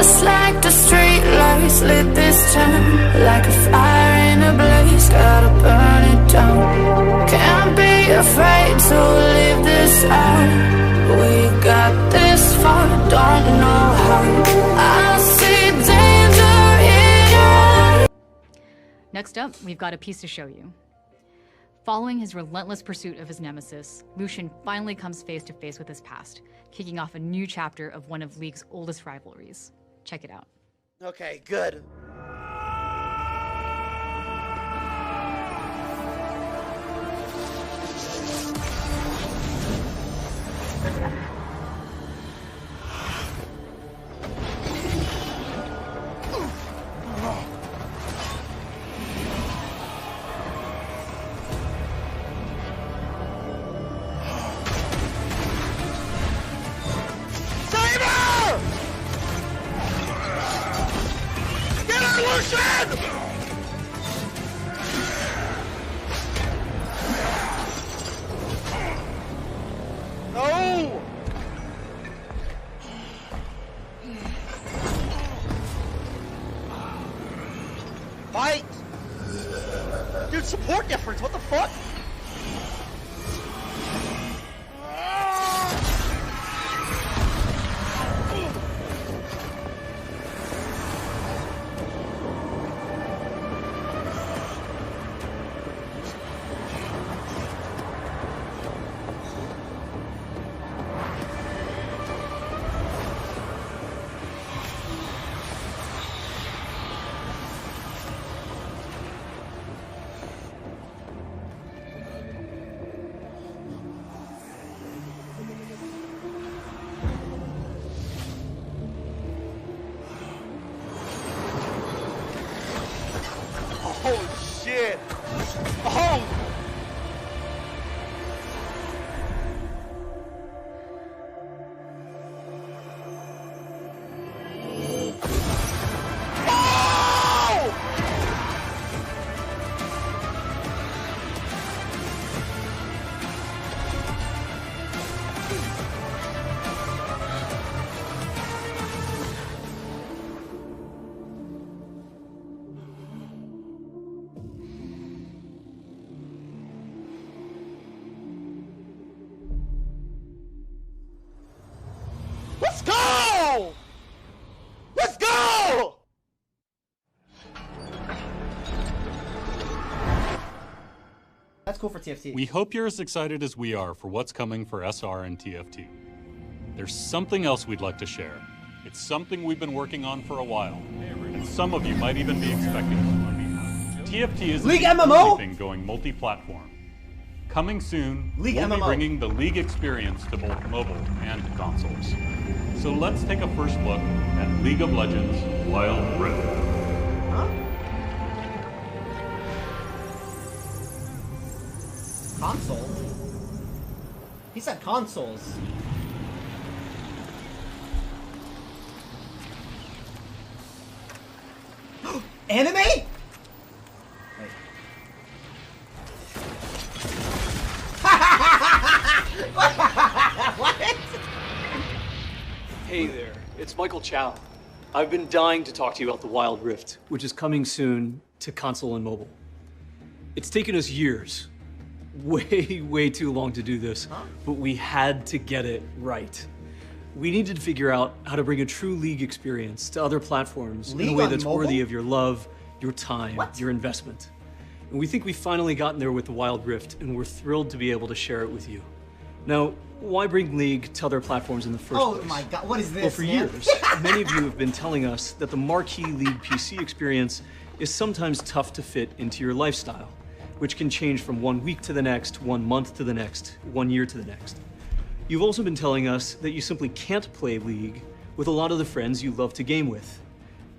Just like the street lights lit this town, like a fire in a blaze, gotta burn it down. Can't be afraid to leave this out. We got this far, don't know how. I see danger in your eyes. Next up, we've got a piece to show you. Following his relentless pursuit of his nemesis, Lucian finally comes face to face with his past, kicking off a new chapter of one of League's oldest rivalries. Check it out. Okay, good. No! Fight! Dude, support difference, what the fuck? Oh shit! Oh! Let's go! Let's go! That's cool for TFT. We hope you're as excited as we are for what's coming for SR and TFT. There's something else we'd like to share. It's something we've been working on for a while, and some of you might even be expecting it. TFT is League MMO? going multi-platform. Coming soon, League we'll be MMO. bringing the League experience to both mobile and consoles. So let's take a first look at League of Legends Wild Rift. Huh? Console? He said consoles. Anime? Wait. What? Hey there, it's Michael Chow. I've been dying to talk to you about the Wild Rift, which is coming soon to console and mobile. It's taken us years, way too long to do this, but we had to get it right. We needed to figure out how to bring a true League experience to other platforms in a way that's worthy of your love, your time, your investment. And we think we've finally gotten there with the Wild Rift, and we're thrilled to be able to share it with you. Now, why bring League to other platforms in the first place? Oh my god, what is this? Well, for man? years, many of you have been telling us that the marquee League PC experience is sometimes tough to fit into your lifestyle, which can change from 1 week to the next, 1 month to the next, 1 year to the next. You've also been telling us that you simply can't play League with a lot of the friends you love to game with.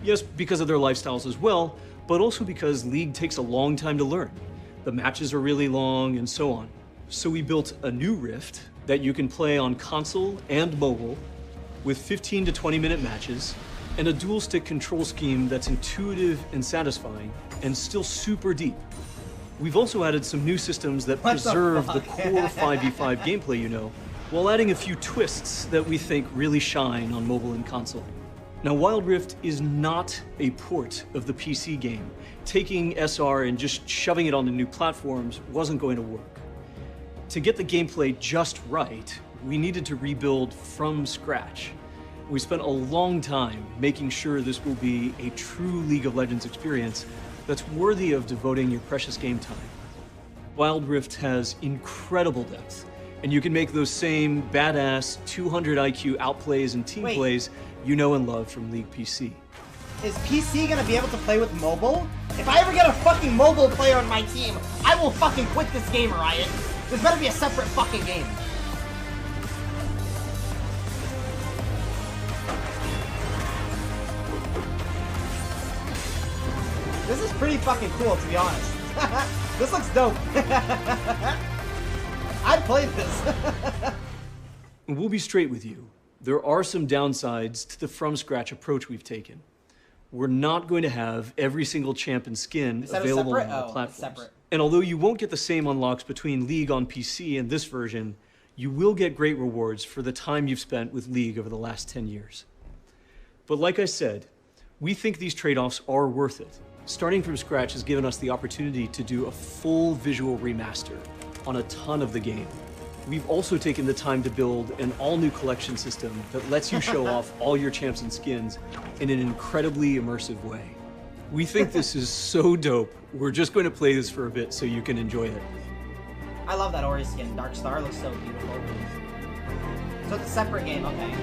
Yes, because of their lifestyles as well, but also because League takes a long time to learn. The matches are really long and so on. So we built a new Rift that you can play on console and mobile with 15 to 20-minute matches and a dual stick control scheme that's intuitive and satisfying and still super deep. We've also added some new systems that preserve the core 5v5 gameplay you know, while adding a few twists that we think really shine on mobile and console. Now, Wild Rift is not a port of the PC game. Taking SR and just shoving it onto new platforms wasn't going to work. To get the gameplay just right, we needed to rebuild from scratch. We spent a long time making sure this will be a true League of Legends experience that's worthy of devoting your precious game time. Wild Rift has incredible depth, and you can make those same badass 200 IQ outplays and team plays you know and love from League PC. Is PC gonna be able to play with mobile? If I ever get a fucking mobile player on my team, I will fucking quit this game, Riot. This better be a separate fucking game. This is pretty fucking cool, to be honest. This looks dope. I'd play this. We'll be straight with you. There are some downsides to the from-scratch approach we've taken. We're not going to have every single champ and skin available on all platforms. And although you won't get the same unlocks between League on PC and this version, you will get great rewards for the time you've spent with League over the last 10 years. But like I said, we think these trade-offs are worth it. Starting from scratch has given us the opportunity to do a full visual remaster on a ton of the game. We've also taken the time to build an all-new collection system that lets you show off all your champs and skins in an incredibly immersive way. We think this is so dope, we're just going to play this for a bit so you can enjoy it. I love that Ori skin. Dark Star looks so beautiful. So it's a separate game, okay.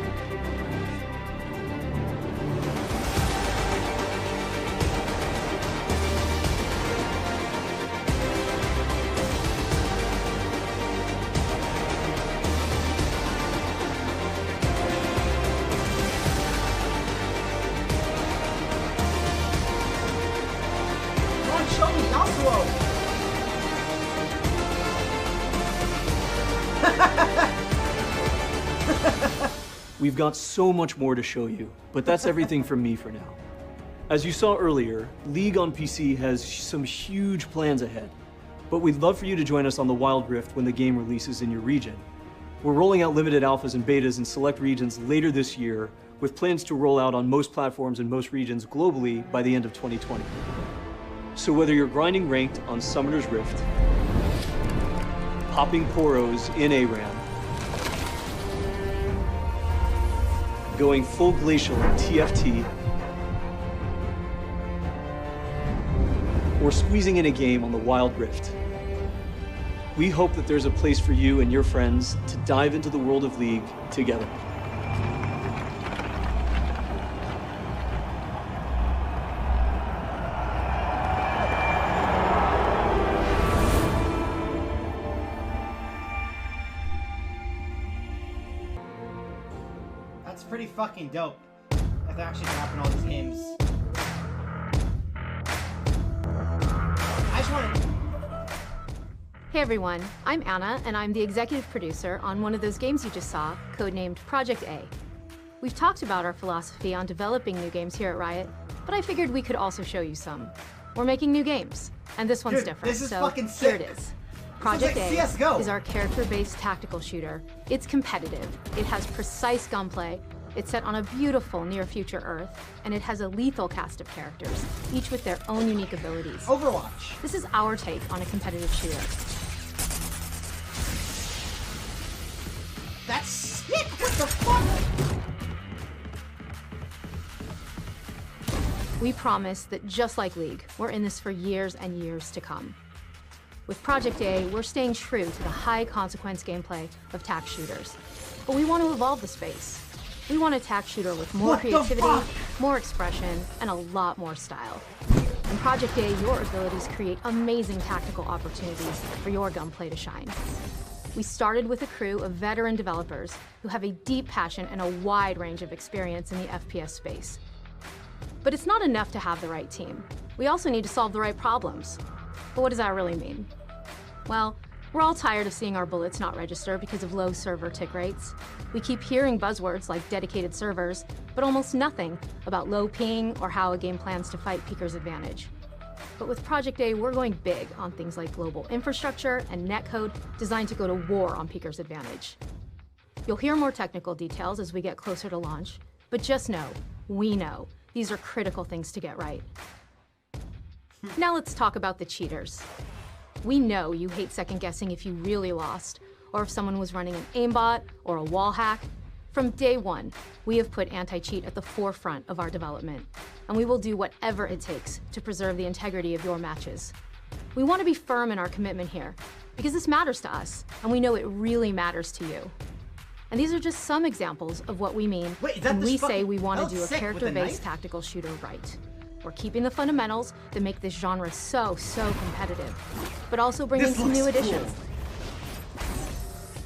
Show me Yasuo! We've got so much more to show you, but that's everything from me for now. As you saw earlier, League on PC has some huge plans ahead, but we'd love for you to join us on the Wild Rift when the game releases in your region. We're rolling out limited alphas and betas in select regions later this year, with plans to roll out on most platforms in most regions globally by the end of 2020. So whether you're grinding ranked on Summoner's Rift, popping poros in ARAM, going full glacial in TFT, or squeezing in a game on the Wild Rift, we hope that there's a place for you and your friends to dive into the world of League together. That's pretty fucking dope. If they're actually dropping all these games. I just want to... Hey everyone, I'm Anna, and I'm the executive producer on one of those games you just saw, codenamed Project A. We've talked about our philosophy on developing new games here at Riot, but I figured we could also show you some. We're making new games, and this one's different, this is so fucking here sick. it is. Project like A CS:GO. is our character-based tactical shooter. It's competitive, it has precise gunplay, it's set on a beautiful near-future Earth, and it has a lethal cast of characters, each with their own unique abilities. Overwatch. This is our take on a competitive shooter. That's sick! What the fuck? We promise that just like League, we're in this for years and years to come. With Project A, we're staying true to the high-consequence gameplay of tac shooters. But we want to evolve the space. We want a tac shooter with more What the creativity, fuck? more expression, and a lot more style. In Project A, your abilities create amazing tactical opportunities for your gunplay to shine. We started with a crew of veteran developers who have a deep passion and a wide range of experience in the FPS space. But it's not enough to have the right team. We also need to solve the right problems. But what does that really mean? Well, we're all tired of seeing our bullets not register because of low server tick rates. We keep hearing buzzwords like dedicated servers, but almost nothing about low ping or how a game plans to fight Peeker's advantage. But with Project A, we're going big on things like global infrastructure and netcode designed to go to war on Peeker's advantage. You'll hear more technical details as we get closer to launch, but just know, We know these are critical things to get right. Now let's talk about the cheaters. We know you hate second guessing if you really lost, or if someone was running an aimbot or a wall hack. From day one, we have put anti-cheat at the forefront of our development, and we will do whatever it takes to preserve the integrity of your matches. We want to be firm in our commitment here, because this matters to us, and we know it really matters to you. And these are just some examples of what we mean when we say we want to do a character-based tactical shooter right. We're keeping the fundamentals that make this genre so competitive, but also bringing some new additions.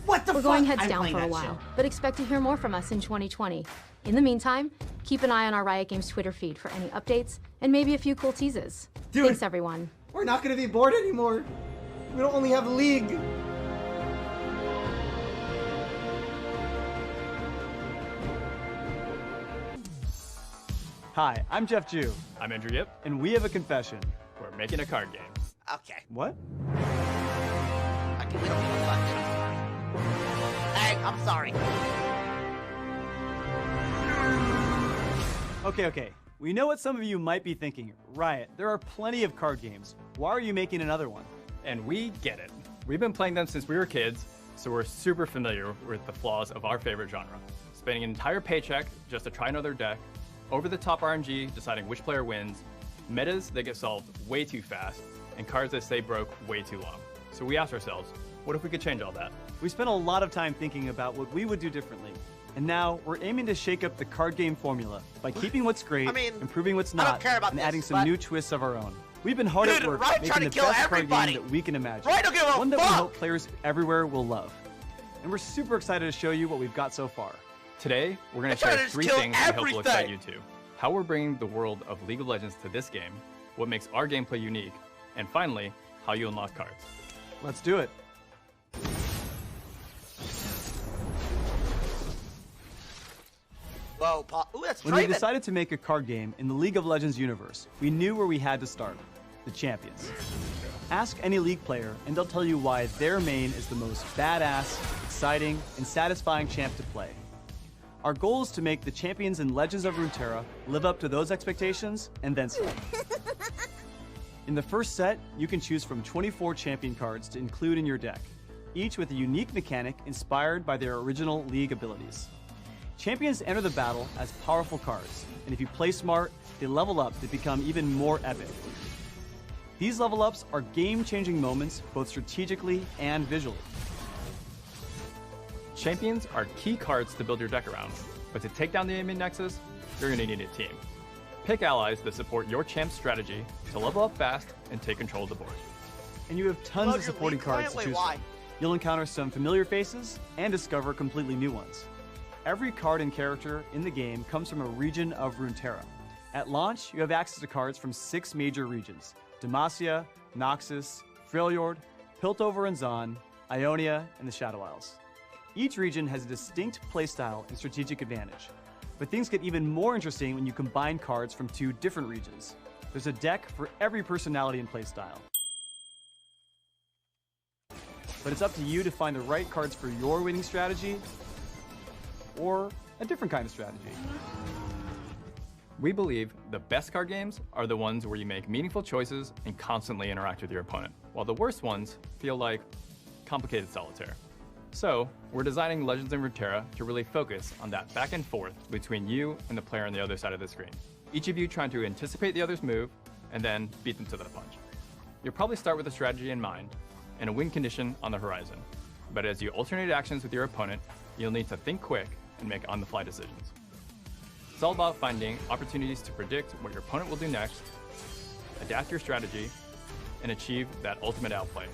What the fuck? We're going heads down for a while, but expect to hear more from us in 2020. In the meantime, keep an eye on our Riot Games Twitter feed for any updates and maybe a few cool teases. Dude, thanks, everyone. We're not gonna be bored anymore. We don't only have a league. Hi, I'm Jeff Jew, I'm Andrew Yip. and we have a confession. We're making a card game. Okay. What? Okay, we don't give a fuck. Hey, I'm sorry. Okay. We know what some of you might be thinking. Riot, there are plenty of card games. Why are you making another one? And we get it. We've been playing them since we were kids, so we're super familiar with the flaws of our favorite genre. Spending an entire paycheck just to try another deck, over-the-top RNG deciding which player wins, metas that get solved way too fast, and cards that stay broke way too long. So we asked ourselves, what if we could change all that? We spent a lot of time thinking about what we would do differently. And now we're aiming to shake up the card game formula by keeping what's great, I mean, improving what's I don't not, care about and this, adding some but- new twists of our own. We've been hard at Dude, work Riot making tried to the kill best card everybody. game that we can imagine. Riot don't give a one that we fuck. hope players everywhere will love. And we're super excited to show you what we've got so far. Today, we're going to They're share trying to 3 kill things we hope will excite you everything. too. How we're bringing the world of League of Legends to this game, what makes our gameplay unique, and finally, how you unlock cards. Let's do it. Whoa, Paul. Ooh, that's When we Draven. decided to make a card game in the League of Legends universe, we knew where we had to start, the champions. Ask any League player and they'll tell you why their main is the most badass, exciting, and satisfying champ to play. Our goal is to make the champions in Legends of Runeterra live up to those expectations and then some. In the first set, you can choose from 24 champion cards to include in your deck, each with a unique mechanic inspired by their original League abilities. Champions enter the battle as powerful cards, and if you play smart, they level up to become even more epic. These level ups are game-changing moments both strategically and visually. Champions are key cards to build your deck around, but to take down the enemy nexus, you're going to need a team. Pick allies that support your champ's strategy to level up fast and take control of the board. And you have tons Love of your supporting League cards client? to Wait, choose why? from. You'll encounter some familiar faces and discover completely new ones. Every card and character in the game comes from a region of Runeterra. At launch, you have access to cards from 6 major regions: Demacia, Noxus, Freljord, Piltover and Zon, Ionia, and the Shadow Isles. Each region has a distinct playstyle and strategic advantage. But things get even more interesting when you combine cards from 2 different regions. There's a deck for every personality and playstyle. But it's up to you to find the right cards for your winning strategy or a different kind of strategy. We believe the best card games are the ones where you make meaningful choices and constantly interact with your opponent, while the worst ones feel like complicated solitaire. So, we're designing Legends in Runeterra to really focus on that back and forth between you and the player on the other side of the screen. Each of you trying to anticipate the other's move and then beat them to the punch. You'll probably start with a strategy in mind and a win condition on the horizon. But as you alternate actions with your opponent, you'll need to think quick and make on-the-fly decisions. It's all about finding opportunities to predict what your opponent will do next, adapt your strategy, and achieve that ultimate outplay,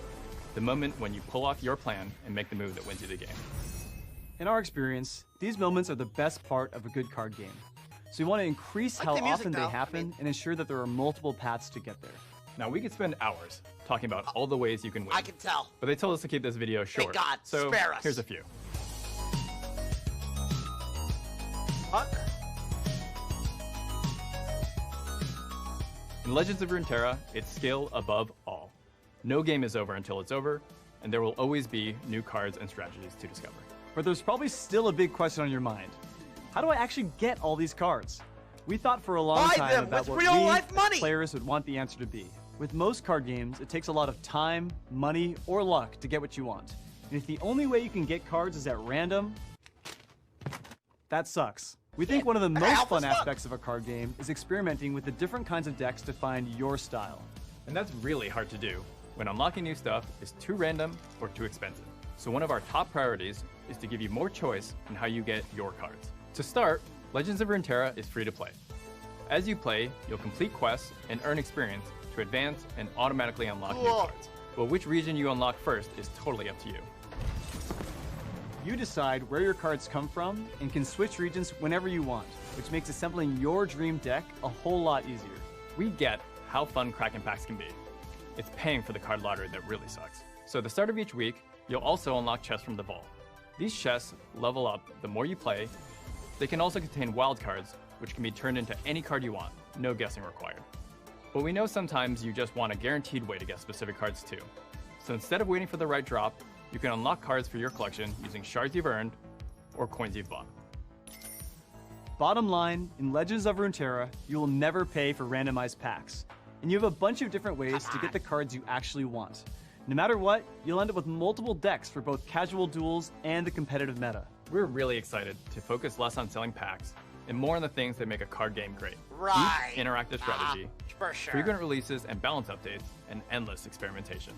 the moment when you pull off your plan and make the move that wins you the game. In our experience, these moments are the best part of a good card game. So we want to increase Like how the music, often they though. happen and ensure that there are multiple paths to get there. Now, we could spend hours talking about all the ways you can win. I can tell. But they told us to keep this video short. Thank God. So Spare us. here's a few. Huh? In Legends of Runeterra, it's skill above all. No game is over until it's over, and there will always be new cards and strategies to discover. But there's probably still a big question on your mind. How do I actually get all these cards? We thought for a long Buy time them about with what real we, life as money. players, would want the answer to be. With most card games, it takes a lot of time, money, or luck to get what you want. And if the only way you can get cards is at random, that sucks. We think one of the most fun aspects of a card game is experimenting with the different kinds of decks to find your style. And that's really hard to do when unlocking new stuff is too random or too expensive. So one of our top priorities is to give you more choice in how you get your cards. To start, Legends of Runeterra is free to play. As you play, you'll complete quests and earn experience to advance and automatically unlock new cards. But which region you unlock first is totally up to you. You decide where your cards come from and can switch regions whenever you want, which makes assembling your dream deck a whole lot easier. We get how fun Kraken packs can be. It's paying for the card lottery that really sucks. So at the start of each week, you'll also unlock chests from the vault. These chests level up the more you play. They can also contain wild cards, which can be turned into any card you want, no guessing required. But we know sometimes you just want a guaranteed way to get specific cards too. So instead of waiting for the right drop, you can unlock cards for your collection using shards you've earned or coins you've bought. Bottom line, in Legends of Runeterra, you will never pay for randomized packs. And you have a bunch of different ways to get the cards you actually want. No matter what, you'll end up with multiple decks for both casual duels and the competitive meta. We're really excited to focus less on selling packs and more on the things that make a card game great. Right. Deep interactive strategy, For sure. frequent releases and balance updates, and endless experimentation.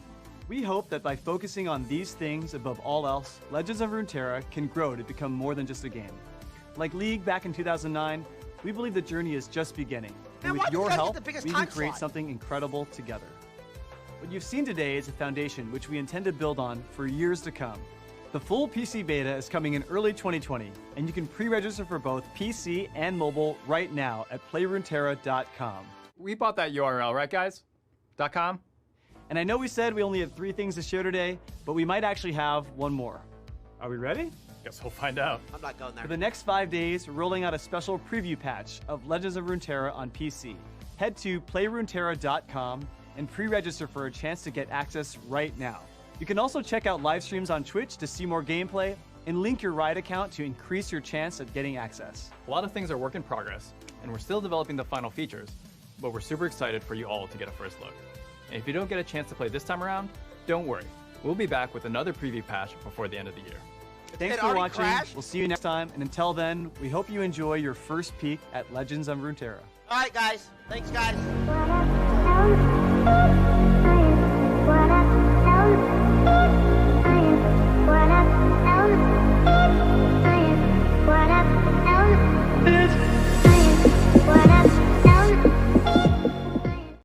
We hope that by focusing on these things above all else, Legends of Runeterra can grow to become more than just a game. Like League back in 2009, we believe the journey is just beginning. Man, And why with do you your guys get help, the biggest we can time create slot? something incredible together. What you've seen today is a foundation which we intend to build on for years to come. The full PC beta is coming in early 2020, and you can pre-register for both PC and mobile right now at playruneterra.com. We bought that URL, right guys? .com? And I know we said we only had 3 things to share today, but we might actually have one more. Are we ready? Guess we'll find out. I'm not going there. For the next 5 days, we're rolling out a special preview patch of Legends of Runeterra on PC. Head to playruneterra.com and pre-register for a chance to get access right now. You can also check out live streams on Twitch to see more gameplay and link your Riot account to increase your chance of getting access. A lot of things are work in progress, and we're still developing the final features, but we're super excited for you all to get a first look. And if you don't get a chance to play this time around, don't worry. We'll be back with another preview patch before the end of the year. Thanks It for already watching. crashed? We'll see you next time, and until then, we hope you enjoy your first peek at Legends of Runeterra. All right, guys. Thanks, guys.